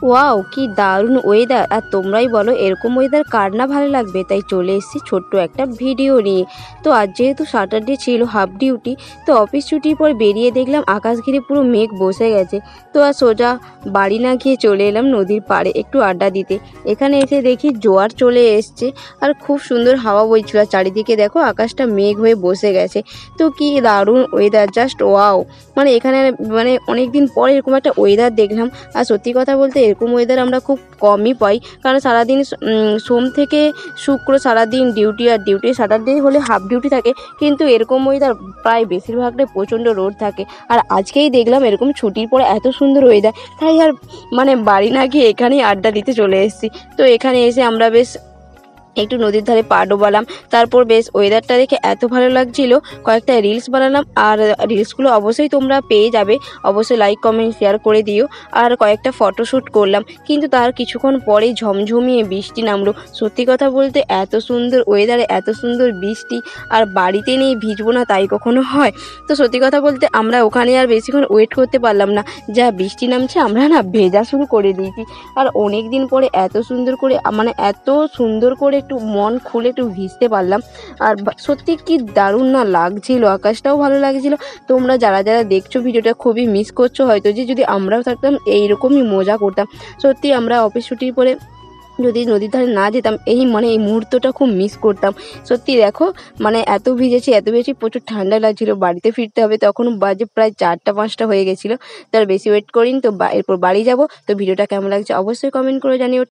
Wow! কি দারুণ weather! আর তোমরাই বলো এরকম ওয়েদার কার না ভালো লাগবে? তাই চলে এসেছি ছোট্ট একটা ভিডিও নিয়ে। তো আজ যেহেতু স্যাটারডে ছিল হাফ ডিউটি, তো অফিস ছুটির পর বেরিয়ে দেখলাম আকাশ ঘিরে পুরো মেঘ বসে গেছে। তো আর সোজা বাড়ি না গিয়ে চলে এলাম নদীর পাড়ে একটু আড্ডা দিতে। এখানে এসে দেখি জোয়ার চলে এসছে আর খুব সুন্দর হাওয়া বইছিল। আর চারিদিকে দেখো আকাশটা মেঘ হয়ে বসে গেছে। তো কি দারুণ ওয়েদার, জাস্ট ওয়াও! মানে এখানে মানে অনেকদিন পরে এরকম একটা ওয়েদার দেখলাম। আর সত্যি কথা বলতে এরকম ওয়েদার আমরা খুব কমই পাই, কারণ সারাদিন সোম থেকে শুক্র সারাদিন ডিউটি, আর ডিউটি স্যাটারডে হলে হাফ ডিউটি থাকে, কিন্তু এরকম ওয়েদার প্রায় বেশিরভাগটাই প্রচণ্ড রোদ থাকে। আর আজকেই দেখলাম এরকম ছুটির পরে এত সুন্দর ওয়েদার, তাই আর মানে বাড়ি না গিয়ে এখানেই আড্ডা দিতে চলে এসেছি। তো এখানে এসে আমরা বেশ একটু নদীর ধারে পা ডোবালাম। তারপর বেশ ওয়েদারটা দেখে এত ভালো লাগছিল, কয়েকটা রিলস বানালাম। আর রিলসগুলো অবশ্যই তোমরা পেয়ে যাবে, অবশ্যই লাইক কমেন্ট শেয়ার করে দিও। আর কয়েকটা ফটোশ্যুট করলাম, কিন্তু তার কিছুক্ষণ পরেই ঝমঝমিয়ে বৃষ্টি নামলো। সত্যি কথা বলতে এত সুন্দর ওয়েদারে এত সুন্দর বৃষ্টি, আর বাড়িতে নেই ভিজবো না তাই কখনো হয়? তো সত্যি কথা বলতে আমরা ওখানে আর বেশিক্ষণ ওয়েট করতে পারলাম না, যা বৃষ্টি নামছে আমরা না ভেজা শুরু করে দিয়েছি। আর অনেক দিন পরে এত সুন্দর করে মানে এত সুন্দর করে একটু মন খুলে একটু ভিজতে পারলাম। আর সত্যি কি দারুণ না লাগছিল, আকাশটাও ভালো লাগছিল। তোমরা যারা যারা দেখছো ভিডিওটা খুবই মিস করছো হয়তো, যে যদি আমরাও থাকতাম এইরকমই মজা করতাম। সত্যি আমরা অফিস ছুটির পরে যদি নদীর ধারে না যেতাম এই মুহূর্তটা খুব মিস করতাম। সত্যি দেখো মানে এত ভিজেছি এত বেশি প্রচুর ঠান্ডা লাগছিল। বাড়িতে ফিরতে হবে, তখন বাজে প্রায় 4টা 5টা হয়ে গেছিলো। তার বেশি ওয়েট করিনি, তো এরপর বাড়ি যাব। তো ভিডিওটা কেমন লাগছে অবশ্যই কমেন্ট করে জানিও।